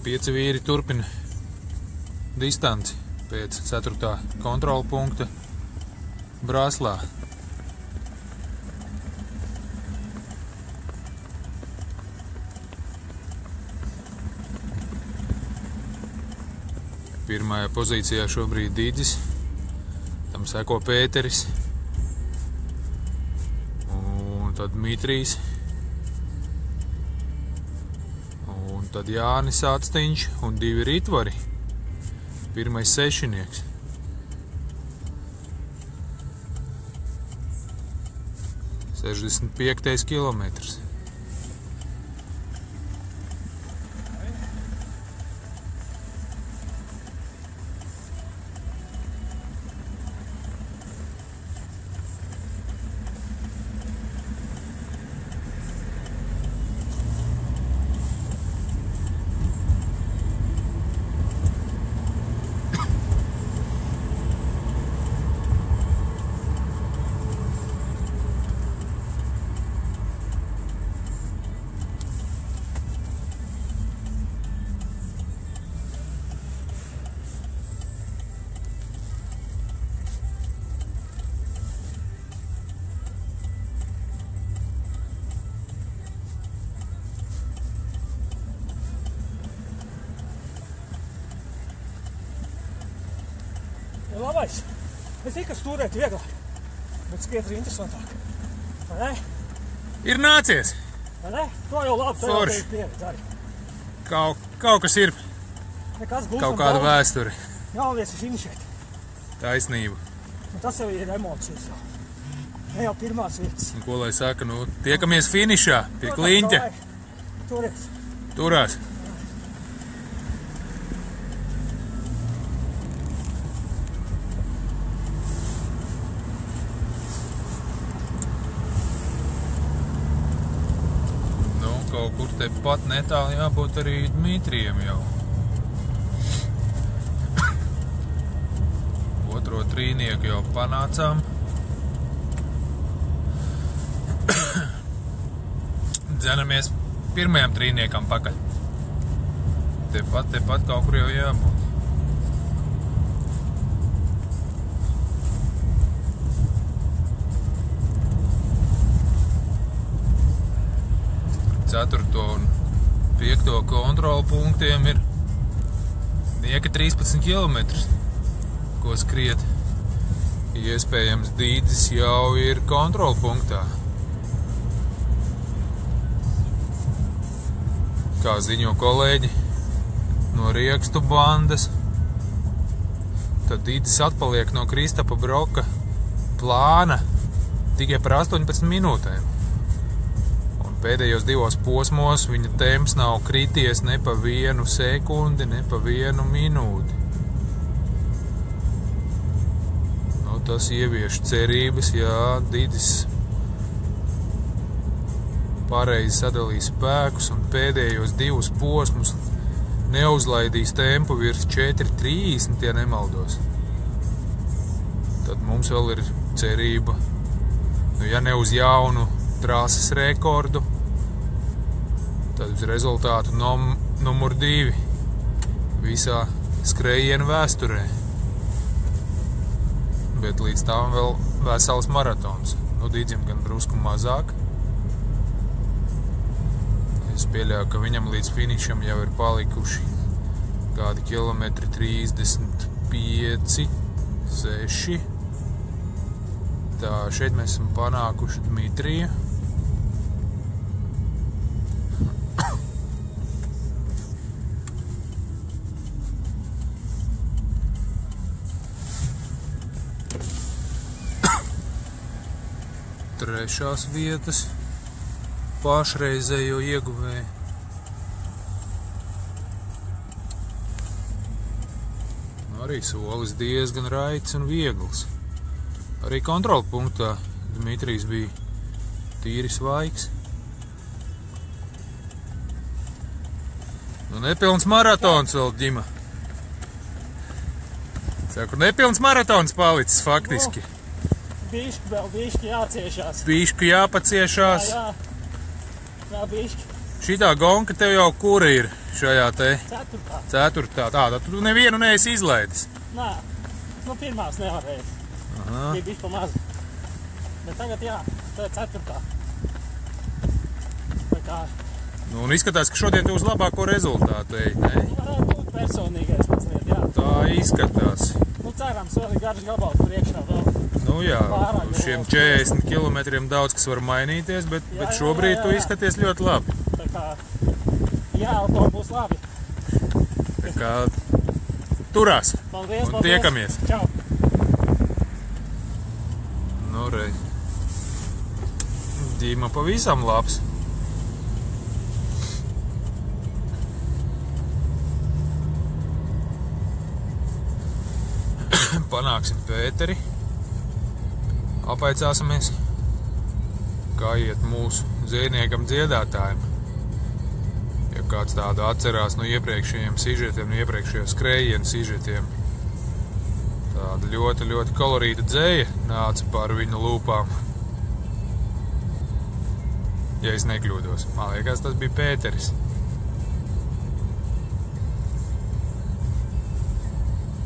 5 vīri turpina distanci pēc 4. kontrola punkta Brāslā. Pirmajā pozīcijā šobrīd Dīdzis, tam seko Pēteris, un tad Dmitrijs, un tad Jānis Atstiņš un 2 ritvari. Pirmais sešinieks. – 65. kilometrs. Labais. Es tikai stūrēt vieglāk, bet skriet ir interesantāk. Vai ne? Ir nācies! Vai ne? To jau labi, to jau tevi pieredz arī. Kaut kas ir. Nekas Kaut kāda vēsture. Galvenais ir finišēt. Taisnība. Un tas jau ir emocijas jau. Ne jau pirmās vietas. Un ko lai saka, tiekamies finišā pie kliņķa. Turies. Turās. Kaut kur te pat netāli jābūt arī Dmitrijam jau. Otro trīnieku jau panācām. Dzenamies pirmajam trīniekam pakaļ. Tepat kaut kur jau jābūt. Ceturto un 5. kontrola punktiem ir nieka 13 km, ko skriet. Iespējams, Dīdzis jau ir kontrola punktā. Kā ziņo kolēģi no Riekstu bandas, tad Dīdzis atpaliek no Kristapa Broka plāna tikai par 18 minūtēm. Pēdējos 2 posmos viņa temps nav krities ne pa 1 sekundi, ne pa 1 minūti. Tas ievieš cerības, ja Dīdzis pareizi sadalīs spēkus un pēdējos 2 posmus neuzlaidīs tempu virs 4:30, ja nemaldos. Tad mums vēl ir cerība, ja ne uz jaunu trases rekordu, tad uz rezultātu numur 2 visā skrējiena vēsturē. Bet līdz tam vēl vesels maratons. Dīdzim gan drusku mazāk. Es pieļauju, ka viņam līdz finišam jau ir palikuši kādi kilometri 35, 6. Tā, šeit mēs esam panākuši Dmitriju. Trešās vietas pašreizējo ieguvēju. Arī solis diezgan raids un viegls. Arī kontrola punktā Dmitrijs bija tīri svaigs. Nepilns maratons vēl, Ģima. Saku, nepilns maratons palicis faktiski. Bišķi jāciešās. Bišķi jāpaciešās. Jā, bišķi. Šitā gonka tev jau kura ir? šajā te Ceturtā. tāda. Tu nevienu neesi izlaidis. Nē, nu pirmās nevarēja. Aha. Bija bišķi pa mazu. Bet tagad jā, tā ir ceturtā. Vai kā? Nu, un izskatās, ka šodien tu uz labāko rezultātu ej, ne? Varētu būt personīgais mazliet, jā. Tā izskatās. Nu cerams, vēl ir garš gabals priekšā vēl. Nu jā, Pārāk uz šiem daudz. 40 kilometriem daudz kas var mainīties, bet šobrīd tu izskaties ļoti labi. Tā kā jāelpo būs labi. Tā kā turās Paldies, un paldies. tiekamies. Čau. Nu, re. Dīma pavisam labs. Panāksim Pēteri. Apaicāsimies, kā iet mūsu dzēniekam dziedātājiem. Ja kāds tādu atcerās no iepriekšējiem sižetiem, no iepriekšējiem skrējienu sižetiem. Tāda ļoti, ļoti kolorīta dzēja nāca par viņu lūpām. Ja es nekļūdos. Man liekas, tas bija Pēteris.